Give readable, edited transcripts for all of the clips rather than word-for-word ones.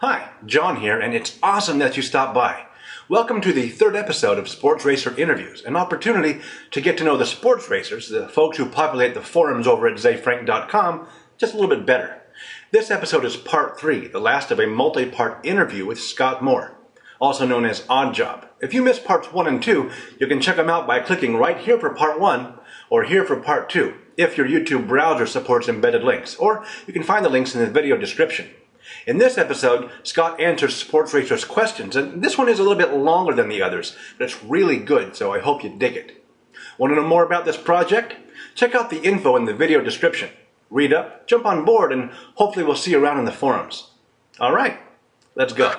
Hi, John here, and it's awesome that you stopped by. Welcome to the third episode of Sports Racer Interviews, an opportunity to get to know the sports racers, the folks who populate the forums over at zayfrank.com, just a little bit better. This episode is part 3, the last of a multi-part interview with Scott Moore, also known as AwedJob. If you missed parts 1 and 2, you can check them out by clicking right here for part 1 or here for part 2, if your YouTube browser supports embedded links, or you can find the links in the video description. In this episode, Scott answers Sports Racers' questions, and this one is a little bit longer than the others, but it's really good, so I hope you dig it. Want to know more about this project? Check out the info in the video description. Read up, jump on board, and hopefully we'll see you around in the forums. All right, let's go.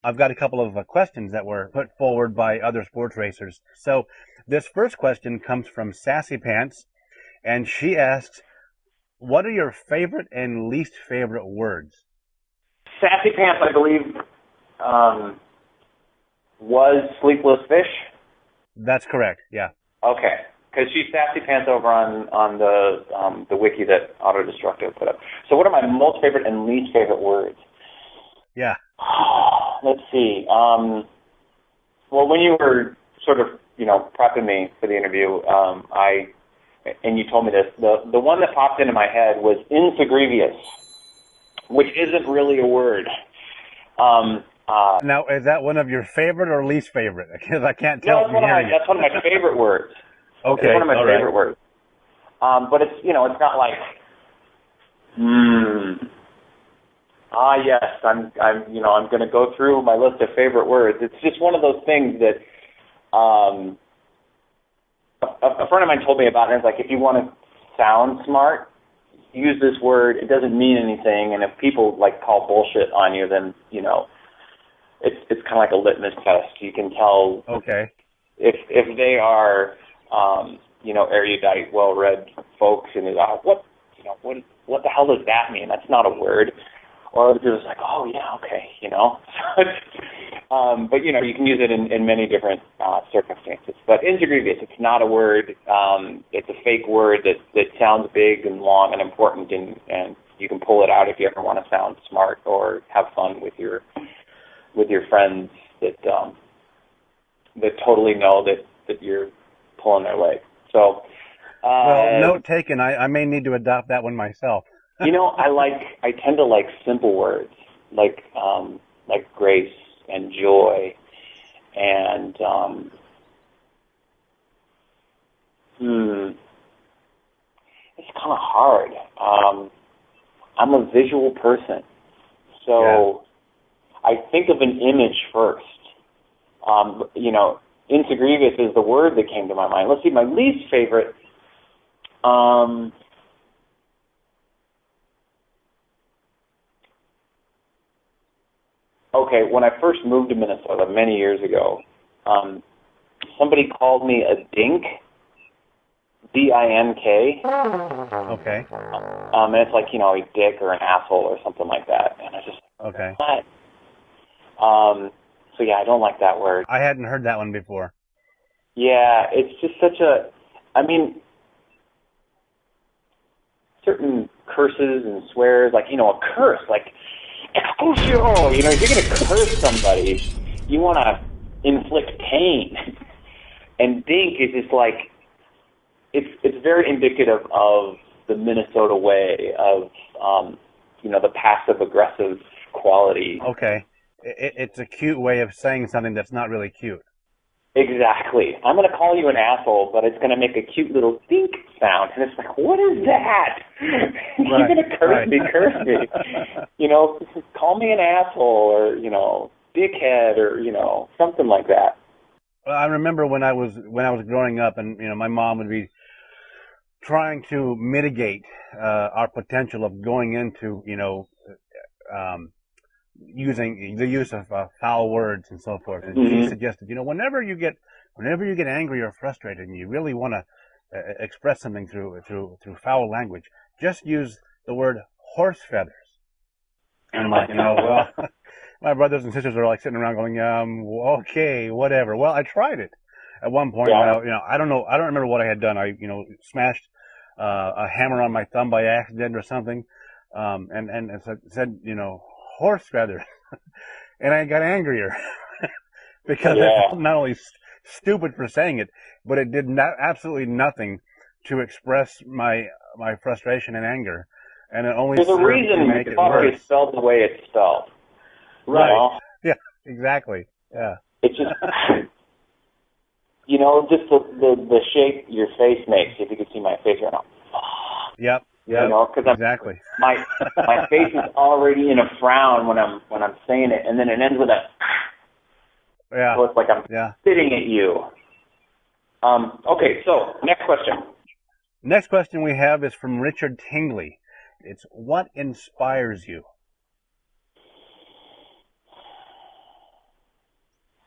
I've got a couple of questions that were put forward by other sports racers. So this first question comes from Sassy Pants, and she asks, what are your favorite and least favorite words? Sassy Pants, I believe, was Sleepless Fish? That's correct, yeah. Okay, because she's Sassy Pants over on the wiki that Autodestructive put up. So what are my most favorite and least favorite words? Yeah. Let's see. Well, when you were sort of, prepping me for the interview, and you told me this, the one that popped into my head was insegrevious, which isn't really a word. Now, is that one of your favorite or least favorite? Because I can't tell. No, that's one of my favorite words. Okay, it's one of my favorite words. But it's, it's not like, yes, I'm going to go through my list of favorite words. It's just one of those things that a friend of mine told me about, and it's like, if you want to sound smart, use this word. It doesn't mean anything, and if people call bullshit on you, then it's kind of like a litmus test. You can tell if they are erudite, well-read folks, and what the hell does that mean? That's not a word. Or it was like, oh, yeah, okay, But, you can use it in many different circumstances. But insegrevious, it's not a word. It's a fake word that sounds big and long and important, and you can pull it out if you ever want to sound smart or have fun with your friends that totally know that you're pulling their leg. So, well, note taken. I may need to adopt that one myself. I tend to like simple words, like grace and joy, and it's kind of hard. I'm a visual person, so I think of an image first. Insegrevious is the word that came to my mind. Let's see, my least favorite. Okay, when I first moved to Minnesota many years ago, somebody called me a dink, D-I-N-K. Okay. And it's like, a dick or an asshole or something like that. And I just, what? So, yeah, I don't like that word. I hadn't heard that one before. Yeah, it's just such certain curses and swears, a curse, Exposure! If you're going to curse somebody, you want to inflict pain. And dink is just it's very indicative of the Minnesota way of, the passive-aggressive quality. Okay. It's a cute way of saying something that's not really cute. Exactly. I'm going to call you an asshole, but it's going to make a cute little dink sound. And it's like, what is that? You're going to curse me. Call me an asshole or, dickhead or, something like that. Well, I remember when I was growing up and, my mom would be trying to mitigate our potential of going into, using the use of foul words and so forth. And she suggested, whenever you get angry or frustrated and you really want to express something through foul language, just use the word horse feathers. And I'm like, my brothers and sisters are sitting around going, okay, whatever. Well, I tried it. at one point, Yeah. I don't remember what I had done. I, smashed a hammer on my thumb by accident or something, and it said, horse feather, and I got angrier because I Yeah. felt not only stupid for saying it, but it did absolutely nothing to express my frustration and anger, and it only There's a served to reason make it fuck worse. is spelled the way it's spelled. Right. You know? Yeah. Exactly. Yeah. It's just, just the shape your face makes. If you could see my face right now. Yep. Because exactly. my face is already in a frown when I'm saying it, and then it ends with a. Yeah. So it's like I'm spitting at you. Okay, so next question. Next question we have is from Richard Tingley. It's, what inspires you?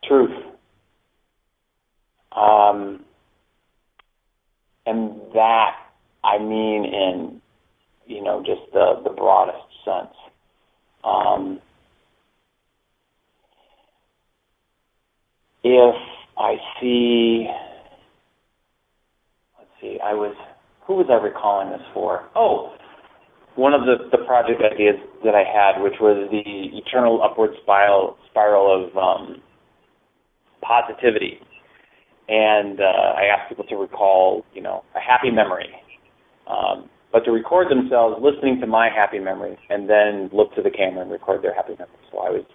Truth. And that, I mean in, just the broadest sense. If I see, who was I recalling this for? Oh, one of the project ideas that I had, which was the eternal upward spiral of positivity. And I asked people to recall, a happy memory, but to record themselves listening to my happy memory and then look to the camera and record their happy memory. So I was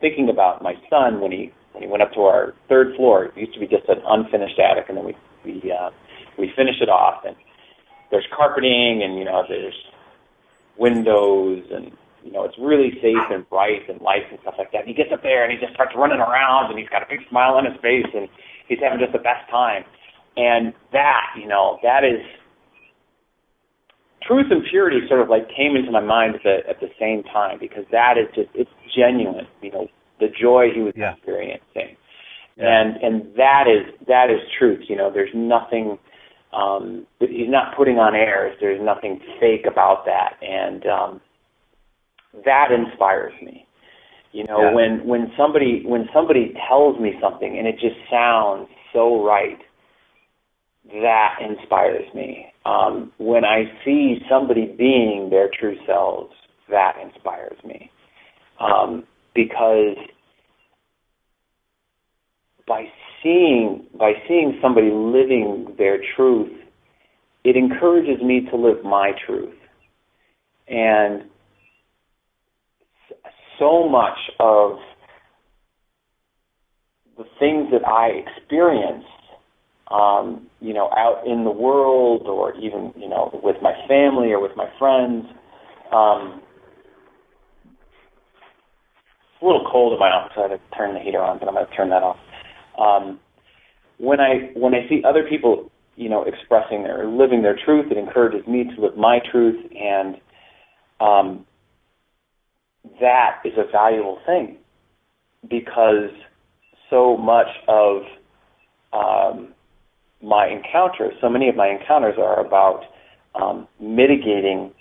thinking about my son when he went up to our third floor. It used to be just an unfinished attic, and then we finished it off, and there's carpeting, and there's windows, and it's really safe and bright and lights and stuff like that. And he gets up there and he just starts running around, and he's got a big smile on his face, and he's having just the best time. And that, that is truth and purity. Sort of like came into my mind at the same time, because that is just, it's genuine. The joy he was experiencing, and that is truth. There's nothing. He's not putting on airs. There's nothing fake about that, and that inspires me. When somebody tells me something and it just sounds so right, that inspires me. When I see somebody being their true selves, that inspires me, because by seeing somebody living their truth, it encourages me to live my truth. And so much of the things that I experience, out in the world, or even, with my family or with my friends, it's a little cold in my office, so I had to turn the heater on, but I'm going to turn that off. When I see other people, expressing or living their truth, it encourages me to live my truth, and that is a valuable thing, because so much of so many of my encounters are about mitigating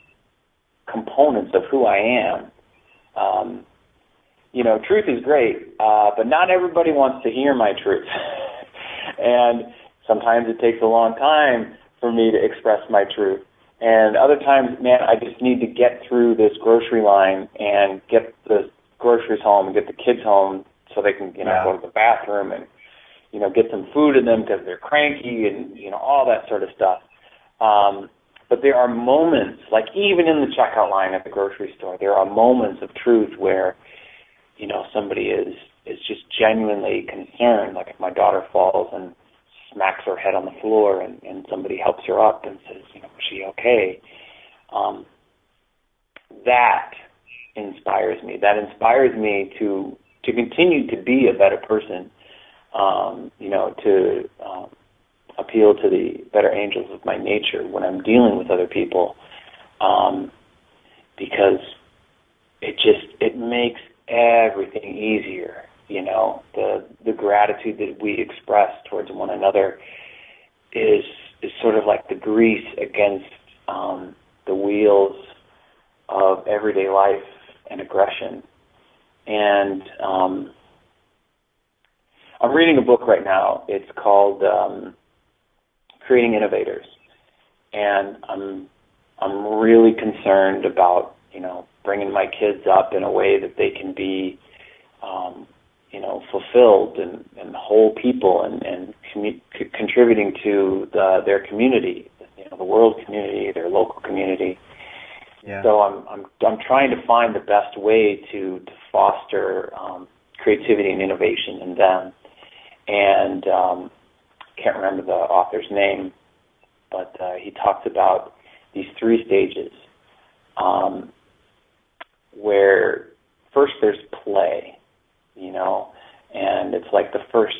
components of who I am. Truth is great, but not everybody wants to hear my truth. And sometimes it takes a long time for me to express my truth. And other times, man, I just need to get through this grocery line and get the groceries home and get the kids home so they can, go to the bathroom and, get some food in them because they're cranky and, all that sort of stuff. But there are moments, like even in the checkout line at the grocery store, there are moments of truth where, somebody is just genuinely concerned. Like if my daughter falls and smacks her head on the floor and somebody helps her up and says, is she okay? That inspires me. That inspires me to continue to be a better person, to appeal to the better angels of my nature when I'm dealing with other people, because it makes everything easier. The gratitude that we express towards one another is sort of like the grease against the wheels of everyday life and aggression. And I'm reading a book right now. It's called Creating Innovators, and I'm really concerned about bringing my kids up in a way that they can be fulfilled and whole people and contributing to their community, the world community, their local community. Yeah. So I'm trying to find the best way to foster creativity and innovation in them. And can't remember the author's name, but he talks about these 3 stages, where first there's play, and it's like the first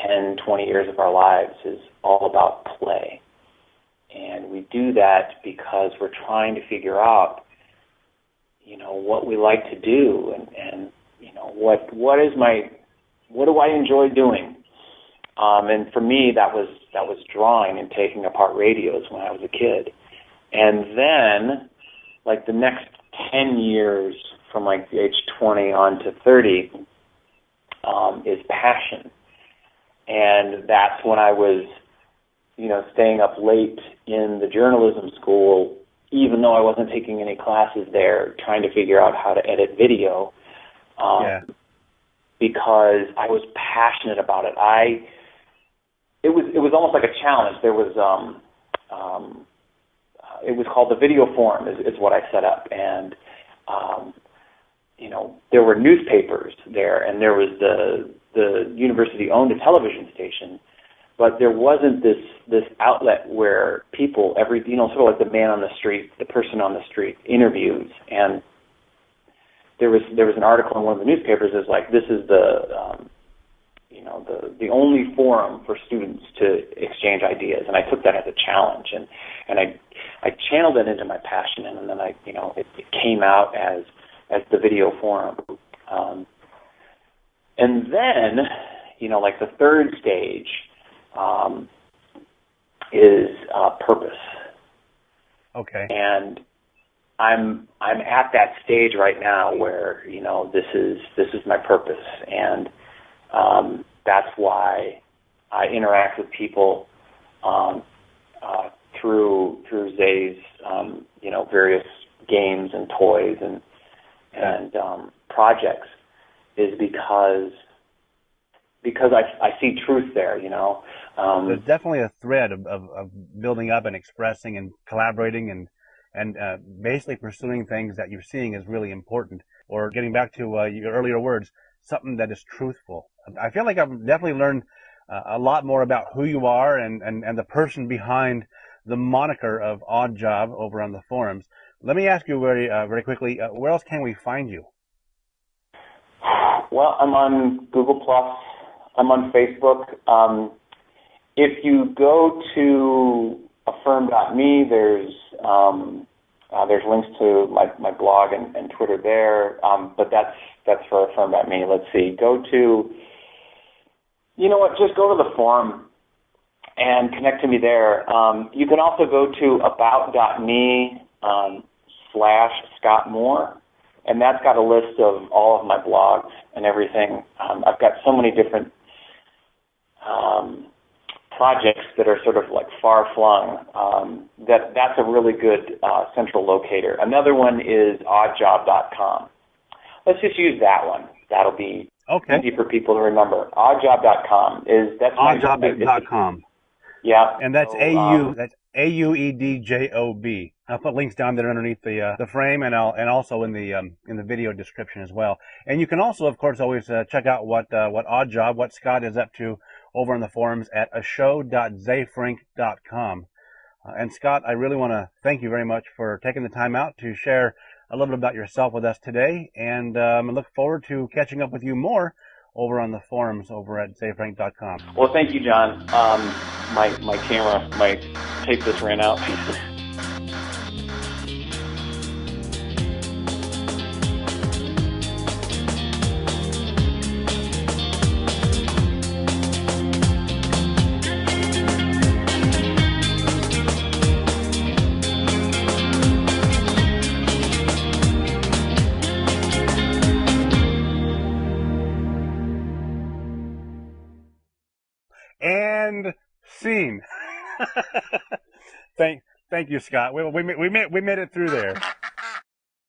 10, 20 years of our lives is all about play. And we do that because we're trying to figure out, what we like to do and what do I enjoy doing? And for me, that was drawing and taking apart radios when I was a kid. And then, like the next 10 years from like the age 20 on to 30 is passion. And that's when I was, staying up late in the journalism school, even though I wasn't taking any classes there, trying to figure out how to edit video, because I was passionate about it. It was almost like a challenge. There was it was called the Video Forum is what I set up, and there were newspapers there, and there was the university owned a television station, but there wasn't this outlet where people, sort of like the man on the street, the person on the street, interviews. And there was an article in one of the newspapers is like, this is the only forum for students to exchange ideas. And I took that as a challenge, and I channeled it into my passion, and then it came out as the Video Forum. And then, like the third stage is purpose. Okay. And I'm at that stage right now where this is my purpose, and that's why I interact with people through Zay's various games and toys and projects, is because I see truth there, There's definitely a thread of building up and expressing and collaborating and basically pursuing things that you're seeing is really important. Or getting back to your earlier words, something that is truthful. I feel like I've definitely learned a lot more about who you are and the person behind the moniker of AwedJob over on the forums. Let me ask you very quickly, where else can we find you? Well, I'm on Google+. I'm on Facebook. If you go to affirm.me, there's links to my blog and Twitter there. But that's for affirm.me. Let's see. Just go to the forum and connect to me there. You can also go to about.me /Scott Moore, and that's got a list of all of my blogs and everything. I've got so many different projects that are sort of like far-flung, that's a really good central locator. Another one is AwedJob.com. Let's just use that one. That'll be easy for people to remember. AwedJob.com that's AwedJob.com. Yeah. And that's that's AUEDJOB. I'll put links down there underneath the frame, and also in the video description as well. And you can also, of course, always check out what AwedJob, what Scott is up to over on the forums at ashow.zayfrank.com. And Scott, I really want to thank you very much for taking the time out to share a little bit about yourself with us today, and I look forward to catching up with you more over on the forums over at zayfrank.com. Well, thank you, John. My camera, my tape just ran out. Scene. Thank you, Scott. We made it through there.